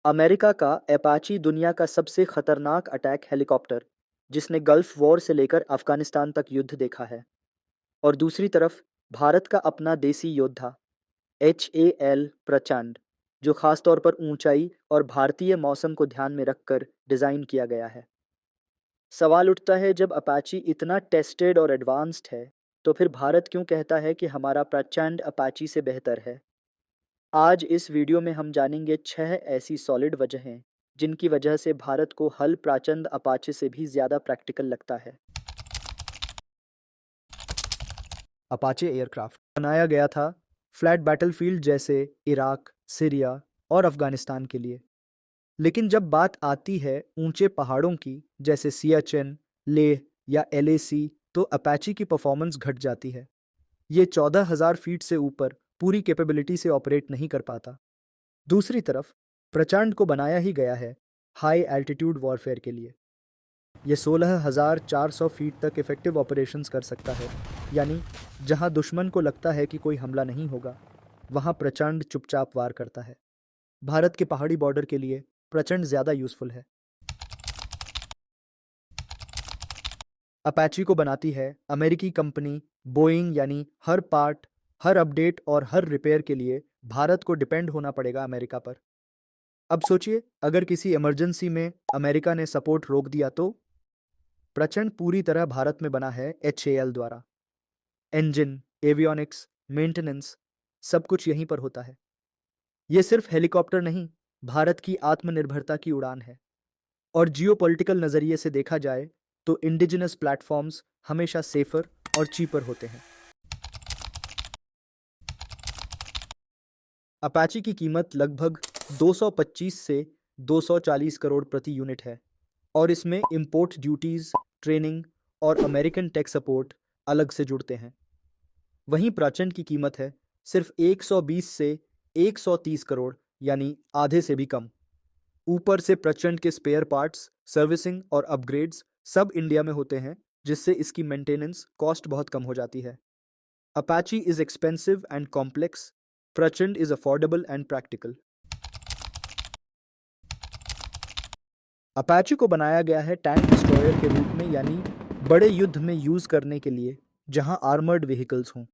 America का Apache दुनिया का सबसे खतरनाक अटैक हेलिकॉप्टर जिसने गल्फ वॉर से लेकर अफगानिस्तान तक युद्ध देखा है। और दूसरी तरफ भारत का अपना देसी योद्धा HAL प्रचंड, जो खासतौर पर ऊंचाई और भारतीय मौसम को ध्यान में रखकर डिजाइन किया गया है। सवाल उठता है, जब अपाची इतना टेस्टेड और एडवांस्ड है तो फिर भारत क्यों कहता है कि हमारा प्रचंड अपाची से बेहतर है। आज इस वीडियो में हम जानेंगे 6 ऐसी सॉलिड वजहें जिनकी वजह से भारत को हल प्रचंड अपाचे से भी ज्यादा प्रैक्टिकल लगता है। अपाचे एयरक्राफ्ट बनाया गया था फ्लैट बैटलफील्ड जैसे इराक, सीरिया और अफगानिस्तान के लिए। लेकिन जब बात आती है ऊंचे पहाड़ों की जैसे सियाचिन, लेह या LAC, तो अपाची की परफॉर्मेंस घट जाती है। ये 14,000 फीट से ऊपर पूरी कैपेबिलिटी से ऑपरेट नहीं कर पाता। दूसरी तरफ प्रचंड को बनाया ही गया है हाई एल्टीट्यूड वॉरफेयर के लिए। ये 16,400 फीट तक इफेक्टिव ऑपरेशंस कर सकता है, यानी जहां दुश्मन को लगता है कि कोई हमला नहीं होगा, वहां प्रचंड चुपचाप वार करता है। भारत के पहाड़ी बॉर्डर के लिए प्रचंड ज़्यादा यूजफुल है। अपाची को बनाती है अमेरिकी कंपनी बोइंग, यानी हर पार्ट, हर अपडेट और हर रिपेयर के लिए भारत को डिपेंड होना पड़ेगा अमेरिका पर। अब सोचिए, अगर किसी इमरजेंसी में अमेरिका ने सपोर्ट रोक दिया तो। प्रचंड पूरी तरह भारत में बना है HAL द्वारा। इंजन, एवियोनिक्स, मेंटेनेंस, सब कुछ यहीं पर होता है। ये सिर्फ हेलीकॉप्टर नहीं, भारत की आत्मनिर्भरता की उड़ान है। और जियोपॉलिटिकल नज़रिए से देखा जाए तो इंडिजिनस प्लेटफॉर्म्स हमेशा सेफर और चीपर होते हैं। अपाची की कीमत लगभग 225 से 240 करोड़ प्रति यूनिट है, और इसमें इंपोर्ट ड्यूटीज, ट्रेनिंग और अमेरिकन टेक सपोर्ट अलग से जुड़ते हैं। वहीं प्रचंड की कीमत है सिर्फ 120 से 130 करोड़, यानी आधे से भी कम। ऊपर से प्रचंड के स्पेयर पार्ट्स, सर्विसिंग और अपग्रेड्स सब इंडिया में होते हैं, जिससे इसकी मेंटेनेंस कॉस्ट बहुत कम हो जाती है। Apache is expensive and complex, Prachand is affordable and practical. Apache को बनाया गया है टैंक डिस्ट्रॉयर के रूप में, यानी बड़े युद्ध में यूज करने के लिए जहां आर्मर्ड व्हीकल्स हों।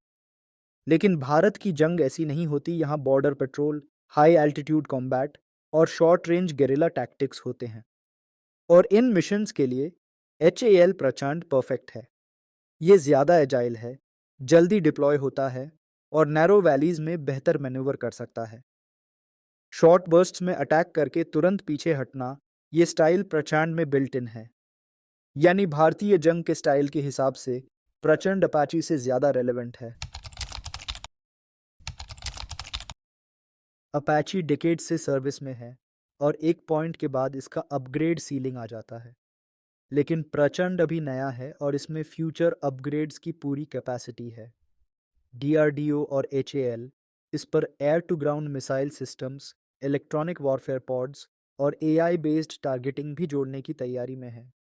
लेकिन भारत की जंग ऐसी नहीं होती। यहाँ border patrol, high altitude combat और शॉर्ट रेंज गेरिला टैक्टिक्स होते हैं। और इन मिशंस के लिए HAL प्रचंड परफेक्ट है। ये ज़्यादा एजाइल है, जल्दी डिप्लॉय होता है और नैरो वैलीज में बेहतर मैन्यूवर कर सकता है। शॉर्ट बर्स्ट्स में अटैक करके तुरंत पीछे हटना, ये स्टाइल प्रचंड में बिल्ट इन है। यानी भारतीय जंग के स्टाइल के हिसाब से प्रचंड अपाची से ज़्यादा रेलेवेंट है। अपाची डिकेड से सर्विस में है और एक पॉइंट के बाद इसका अपग्रेड सीलिंग आ जाता है। लेकिन प्रचंड अभी नया है और इसमें फ्यूचर अपग्रेड्स की पूरी कैपेसिटी है। DRDO और HAL इस पर air to ground missile systems, electronic warfare pods और AI बेस्ड टारगेटिंग भी जोड़ने की तैयारी में है।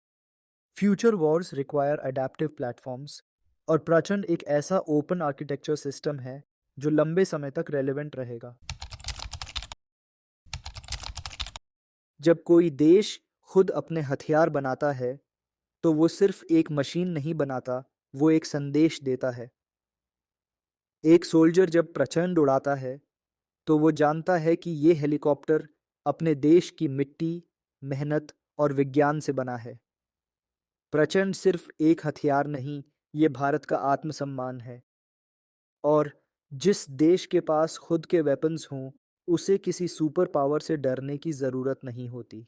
Future wars require adaptive platforms, और प्रचंड एक ऐसा ओपन आर्किटेक्चर सिस्टम है जो लंबे समय तक रेलेवेंट रहेगा। जब कोई देश खुद अपने हथियार बनाता है तो वो सिर्फ एक मशीन नहीं बनाता, वो एक संदेश देता है। एक सोल्जर जब प्रचंड उड़ाता है तो वो जानता है कि ये हेलीकॉप्टर अपने देश की मिट्टी, मेहनत और विज्ञान से बना है। प्रचंड सिर्फ एक हथियार नहीं, ये भारत का आत्मसम्मान है। और जिस देश के पास खुद के वेपन्स हों, उसे किसी सुपर पावर से डरने की ज़रूरत नहीं होती।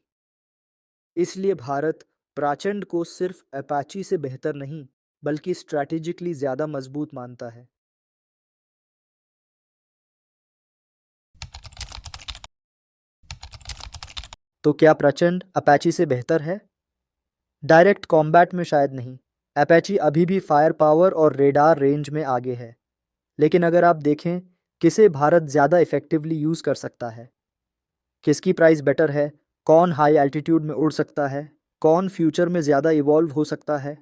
इसलिए भारत प्रचंड को सिर्फ अपाची से बेहतर नहीं, बल्कि स्ट्रैटेजिकली ज़्यादा मजबूत मानता है। तो क्या प्रचंड अपाची से बेहतर है? डायरेक्ट कॉम्बैट में शायद नहीं। अपाची अभी भी फायर पावर और रेडार रेंज में आगे है। लेकिन अगर आप देखें किसे भारत ज़्यादा इफेक्टिवली यूज़ कर सकता है, किसकी प्राइस बेटर है, कौन हाई एल्टीट्यूड में उड़ सकता है, कौन फ्यूचर में ज़्यादा इवॉल्व हो सकता है,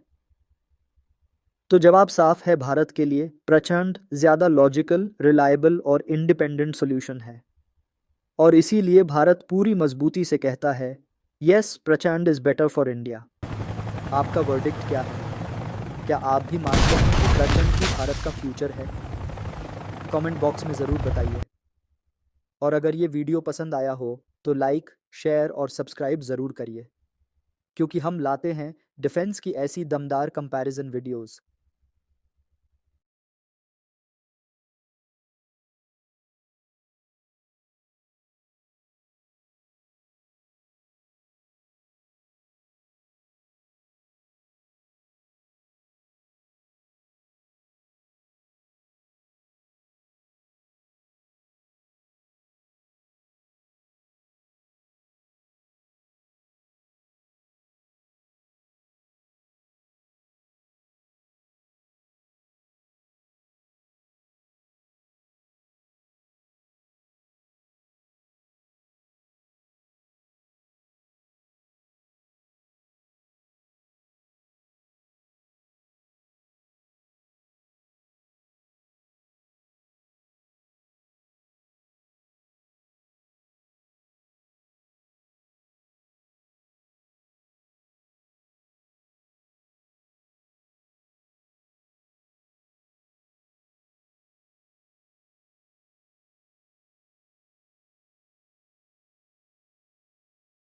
तो जवाब साफ है, भारत के लिए प्रचंड ज़्यादा लॉजिकल, रिलायबल और इंडिपेंडेंट सॉल्यूशन है। और इसीलिए भारत पूरी मजबूती से कहता है, यस, प्रचंड इज बेटर फॉर इंडिया। आपका वर्डिक्ट क्या है? क्या आप भी मानते हैं कि प्रचंड ही भारत का फ्यूचर है? कमेंट बॉक्स में ज़रूर बताइए। और अगर ये वीडियो पसंद आया हो तो लाइक, शेयर और सब्सक्राइब ज़रूर करिए, क्योंकि हम लाते हैं डिफेंस की ऐसी दमदार कंपैरिजन वीडियोस